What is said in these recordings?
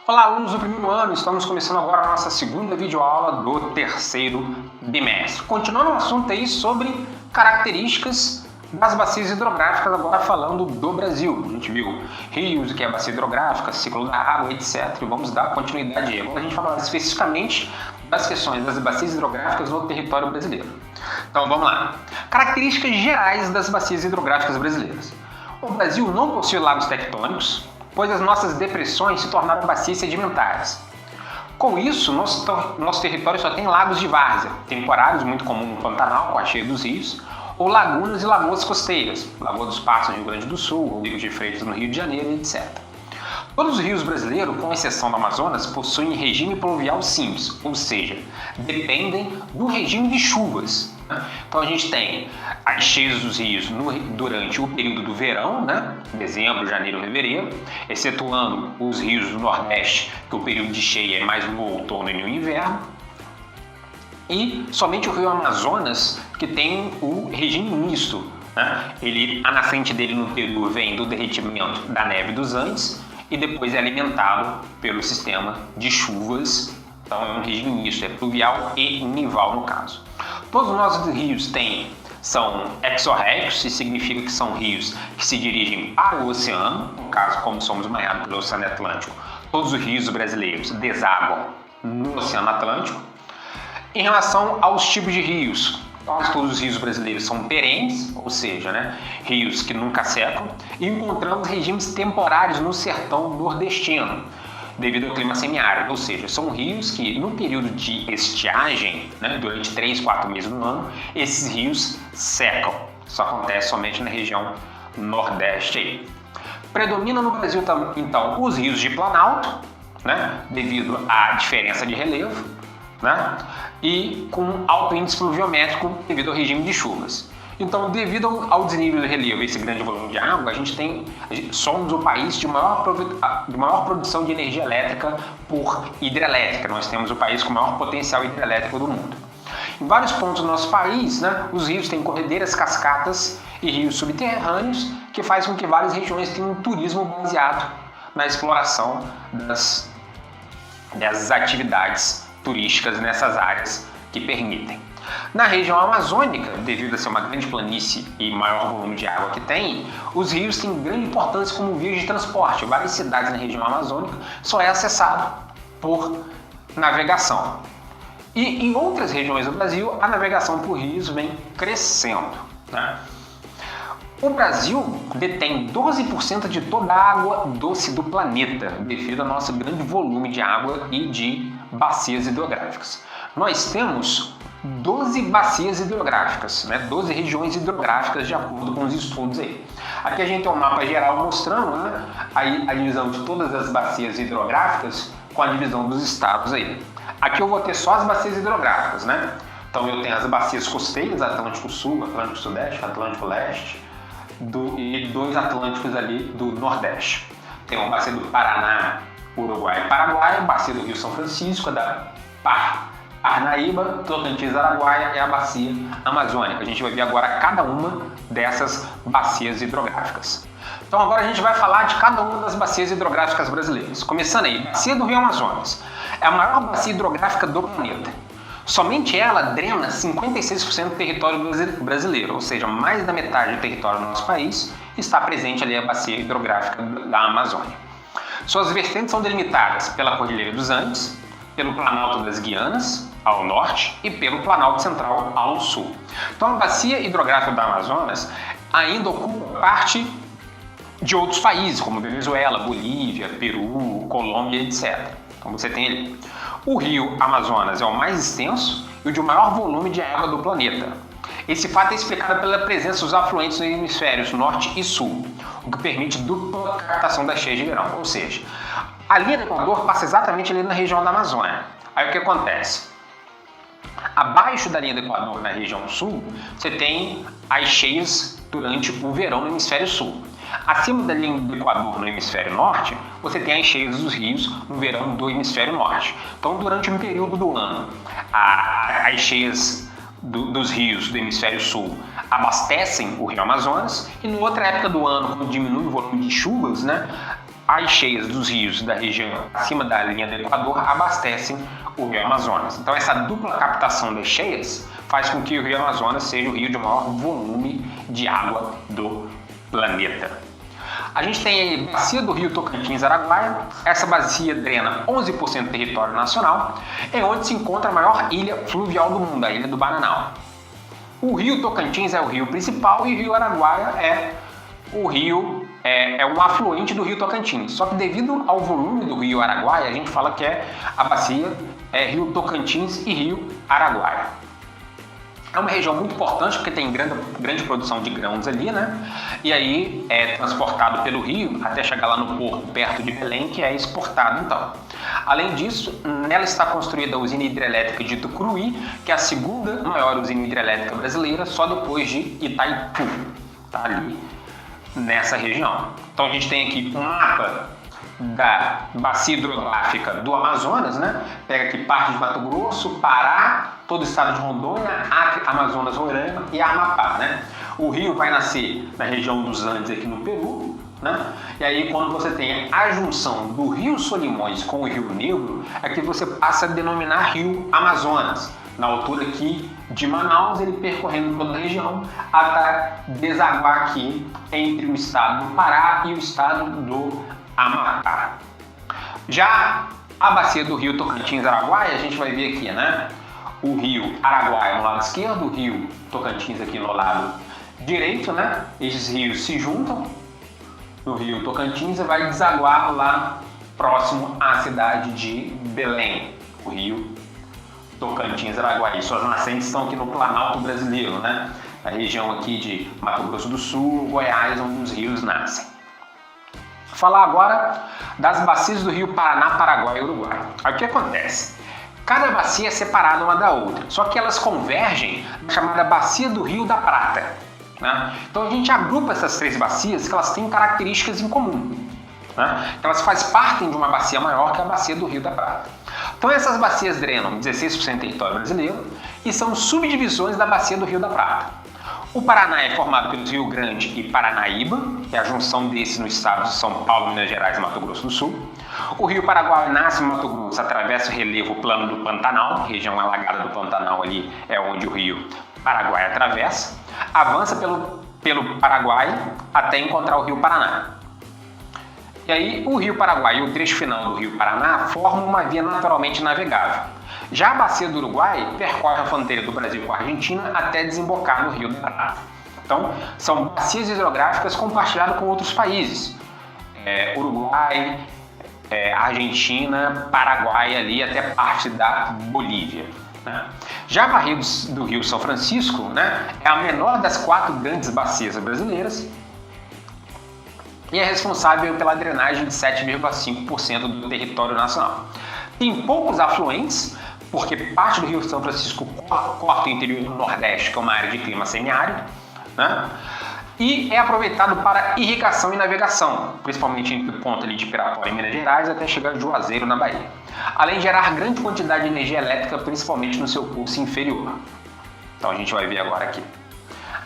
Olá, alunos do primeiro ano, estamos começando agora a nossa segunda videoaula do terceiro bimestre. Continuando o assunto aí sobre características das bacias hidrográficas, agora falando do Brasil. A gente viu rios, o que é bacia hidrográfica, ciclo da água, etc. E vamos dar continuidade aí. Agora a gente vai falar especificamente das questões das bacias hidrográficas no território brasileiro. Então vamos lá. Características gerais das bacias hidrográficas brasileiras. O Brasil não possui lagos tectônicos, pois as nossas depressões se tornaram bacias sedimentares. Com isso, nosso território só tem lagos de várzea, temporários, muito comum no Pantanal, com a cheia dos rios, ou lagunas e lagoas costeiras, Lagoa dos Patos no Rio Grande do Sul, Rodrigues de Freitas no Rio de Janeiro, etc. Todos os rios brasileiros, com exceção do Amazonas, possuem regime pluvial simples, ou seja, dependem do regime de chuvas. Então a gente tem as cheias dos rios durante o período do verão, dezembro, janeiro, fevereiro, excetuando os rios do Nordeste, que o período de cheia é mais no outono e no inverno, e somente o rio Amazonas que tem o regime misto. A nascente dele no Peru vem do derretimento da neve dos Andes e depois é alimentado pelo sistema de chuvas. Então é um regime misto, é pluvial e nival no caso. Todos os nossos rios são exorréicos, que significa que são rios que se dirigem para o oceano, no caso, como somos banhados pelo Oceano Atlântico, todos os rios brasileiros desaguam no Oceano Atlântico. Em relação aos tipos de rios, quase todos os rios brasileiros são perenes, ou seja, rios que nunca secam, e encontramos regimes temporários no sertão nordestino, devido ao clima semiárido, ou seja, são rios que no período de estiagem, durante 3, 4 meses do ano, esses rios secam. Isso acontece somente na região nordeste aí. Predomina no Brasil então os rios de planalto, devido à diferença de relevo, e com alto índice pluviométrico devido ao regime de chuvas. Então, devido ao desnível do relevo e esse grande volume de água, somos o país de maior produção de energia elétrica por hidrelétrica. Nós temos o país com o maior potencial hidrelétrico do mundo. Em vários pontos do nosso país, os rios têm corredeiras, cascatas e rios subterrâneos, que faz com que várias regiões tenham um turismo baseado na exploração das atividades turísticas nessas áreas que permitem. Na região amazônica, devido a ser uma grande planície e maior volume de água que tem, os rios têm grande importância como vias de transporte. Várias cidades na região amazônica só é acessado por navegação. E em outras regiões do Brasil, a navegação por rios vem crescendo. O Brasil detém 12% de toda a água doce do planeta, devido ao nosso grande volume de água e de bacias hidrográficas. Nós temos 12 bacias hidrográficas, 12 regiões hidrográficas de acordo com os estudos aí. Aqui a gente tem um mapa geral mostrando a divisão de todas as bacias hidrográficas com a divisão dos estados aí. Aqui eu vou ter só as bacias hidrográficas, Então eu tenho as bacias costeiras, Atlântico Sul, Atlântico Sudeste, Atlântico Leste e dois Atlânticos ali do Nordeste. Tem uma bacia do Paraná, Uruguai e Paraguai, bacia do Rio São Francisco, da Parnaíba, Tocantins, Araguaia e a bacia amazônica. A gente vai ver agora cada uma dessas bacias hidrográficas. Então agora a gente vai falar de cada uma das bacias hidrográficas brasileiras. Começando aí, bacia do Rio Amazonas. É a maior bacia hidrográfica do planeta. Somente ela drena 56% do território brasileiro, ou seja, mais da metade do território do nosso país está presente ali a bacia hidrográfica da Amazônia. Suas vertentes são delimitadas pela Cordilheira dos Andes, pelo Planalto das Guianas, ao norte, e pelo Planalto Central, ao sul. Então a bacia hidrográfica da Amazonas ainda ocupa parte de outros países, como Venezuela, Bolívia, Peru, Colômbia, etc. Então você tem ali. O rio Amazonas é o mais extenso e o de maior volume de água do planeta. Esse fato é explicado pela presença dos afluentes nos hemisférios norte e sul, o que permite dupla captação das cheias de verão. Ou seja, a linha do Equador passa exatamente ali na região da Amazônia. Aí o que acontece? Abaixo da linha do Equador, na região sul, você tem as cheias durante o verão no hemisfério sul. Acima da linha do Equador, no hemisfério norte, você tem as cheias dos rios no verão do hemisfério norte. Então, durante um período do ano, as cheias dos rios do hemisfério sul abastecem o rio Amazonas, e em outra época do ano, quando diminui o volume de chuvas, né, as cheias dos rios da região acima da linha do Equador abastecem o rio Amazonas. Então essa dupla captação das cheias faz com que o rio Amazonas seja o rio de maior volume de água do planeta. A gente tem a bacia do rio Tocantins-Araguaia. Essa bacia drena 11% do território nacional, é onde se encontra a maior ilha fluvial do mundo, a ilha do Bananal. O rio Tocantins é o rio principal e o rio Araguaia é um afluente do rio Tocantins. Só que devido ao volume do rio Araguaia, a gente fala que a bacia é rio Tocantins e rio Araguaia. É uma região muito importante porque tem grande produção de grãos ali, né? E aí é transportado pelo rio até chegar lá no porto perto de Belém, que é exportado então. Além disso, nela está construída a usina hidrelétrica de Tucuruí, que é a segunda maior usina hidrelétrica brasileira, só depois de Itaipu, tá ali nessa região. Então a gente tem aqui um mapa da bacia hidrográfica do Amazonas, né? Pega aqui parte de Mato Grosso, Pará, todo o estado de Rondônia, Acre, Amazonas, Roraima e Amapá, né? O rio vai nascer na região dos Andes aqui no Peru, né? E aí quando você tem a junção do rio Solimões com o rio Negro, é que você passa a denominar rio Amazonas. Na altura aqui de Manaus, ele percorrendo toda a região até desaguar aqui entre o estado do Pará e o estado do Amapá. Já a bacia do rio Tocantins-Araguaia, a gente vai ver aqui, né? O rio Araguaia no lado esquerdo, o rio Tocantins aqui no lado direito, né? Esses rios se juntam no rio Tocantins e vai desaguar lá próximo à cidade de Belém, o rio Tocantins-Araguaia. Suas nascentes estão aqui no Planalto brasileiro, né? A região aqui de Mato Grosso do Sul, Goiás, onde os rios nascem. Vou falar agora das bacias do rio Paraná, Paraguai e Uruguai. Aí o que acontece? Cada bacia é separada uma da outra, só que elas convergem na chamada Bacia do Rio da Prata, né? Então a gente agrupa essas três bacias que elas têm características em comum, né? Então elas fazem parte de uma bacia maior, que é a Bacia do Rio da Prata. Então essas bacias drenam 16% do território brasileiro e são subdivisões da Bacia do Rio da Prata. O Paraná é formado pelos Rio Grande e Paranaíba, que é a junção desses no estado de São Paulo, Minas Gerais e Mato Grosso do Sul. O Rio Paraguai nasce no Mato Grosso, atravessa o relevo plano do Pantanal, região alagada do Pantanal ali é onde o Rio Paraguai atravessa, avança pelo Paraguai até encontrar o Rio Paraná. E aí o Rio Paraguai e o trecho final do Rio Paraná formam uma via naturalmente navegável. Já a bacia do Uruguai percorre a fronteira do Brasil com a Argentina até desembocar no Rio da Prata. Então, são bacias hidrográficas compartilhadas com outros países. Uruguai, Argentina, Paraguai ali até parte da Bolívia, né? Já a bacia do Rio São Francisco, né, é a menor das 4 grandes bacias brasileiras e é responsável pela drenagem de 7,5% do território nacional. Tem poucos afluentes, porque parte do Rio São Francisco corta o interior do Nordeste, que é uma área de clima semiárido, né? E é aproveitado para irrigação e navegação, principalmente entre o ponto ali de Pirapora, em Minas Gerais, até chegar a Juazeiro, na Bahia. Além de gerar grande quantidade de energia elétrica, principalmente no seu curso inferior. Então a gente vai ver agora aqui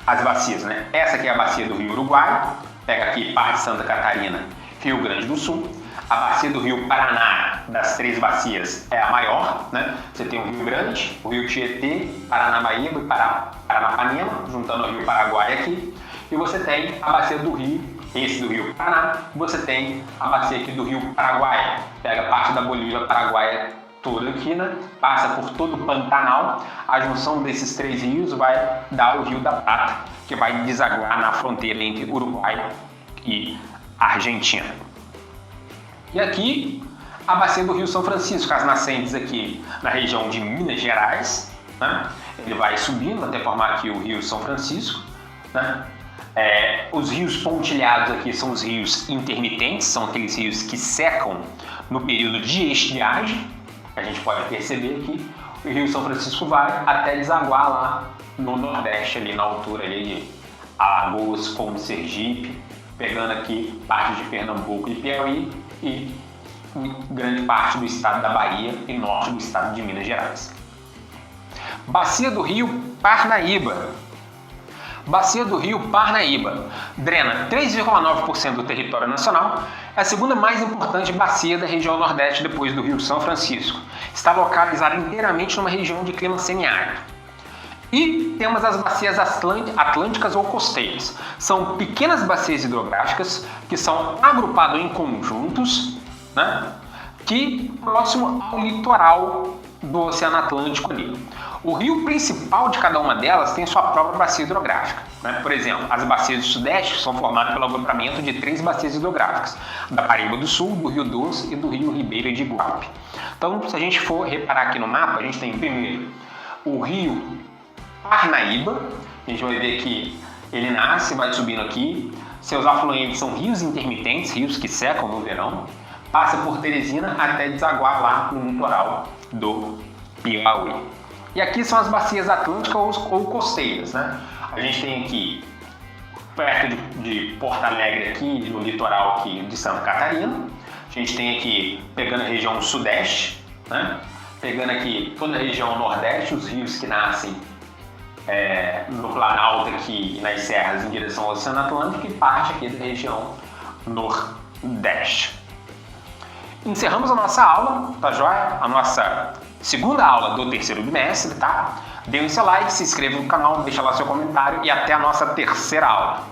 as bacias, né? Essa aqui é a bacia do Rio Uruguai, pega aqui parte de Santa Catarina, Rio Grande do Sul. A bacia do Rio Paraná, das 3 bacias, é a maior, né? Você tem o Rio Grande, o Rio Tietê, Paranaíba e Paranapanema, juntando o Rio Paraguai aqui. E você tem a bacia do Rio, esse do Rio Paraná, e você tem a bacia aqui do Rio Paraguai. Pega parte da Bolívia, Paraguai toda aqui, né? Passa por todo o Pantanal. A junção desses 3 rios vai dar o Rio da Prata, que vai desaguar na fronteira entre Uruguai e Argentina. E aqui a bacia do Rio São Francisco, as nascentes aqui na região de Minas Gerais, né? Ele vai subindo até formar aqui o Rio São Francisco, né? Os rios pontilhados aqui são os rios intermitentes, são aqueles rios que secam no período de estiagem. A gente pode perceber que o Rio São Francisco vai até desaguar lá no Nordeste, ali na altura ali de Alagoas, como Sergipe, pegando aqui parte de Pernambuco e Piauí e grande parte do estado da Bahia e norte do estado de Minas Gerais. Bacia do Rio Parnaíba. Bacia do Rio Parnaíba drena 3,9% do território nacional, é a segunda mais importante bacia da região Nordeste depois do Rio São Francisco. Está localizada inteiramente numa região de clima semiárido. E temos as bacias atlânticas ou costeiras. São pequenas bacias hidrográficas que são agrupadas em conjuntos, né, que próximo ao litoral do Oceano Atlântico ali. O rio principal de cada uma delas tem sua própria bacia hidrográfica, né? Por exemplo, as bacias do Sudeste são formadas pelo agrupamento de 3 bacias hidrográficas, da Paraíba do Sul, do Rio Doce e do Rio Ribeira de Iguape. Então, se a gente for reparar aqui no mapa, a gente tem primeiro o rio Parnaíba, a gente vai ver que ele nasce, vai subindo aqui, seus afluentes são rios intermitentes, rios que secam no verão, passa por Teresina até desaguar lá no litoral do Piauí. E aqui são as bacias atlânticas ou costeiras, né? A gente tem aqui, perto de Porto Alegre, aqui no litoral aqui de Santa Catarina. A gente tem aqui, pegando a região sudeste, né? Pegando aqui toda a região nordeste, os rios que nascem no Planalto aqui nas serras em direção ao Oceano Atlântico e parte aqui da região nordeste. Encerramos a nossa aula, tá joia? A nossa segunda aula do terceiro bimestre, tá? Dê um seu like, se inscreva no canal, deixa lá seu comentário e até a nossa terceira aula.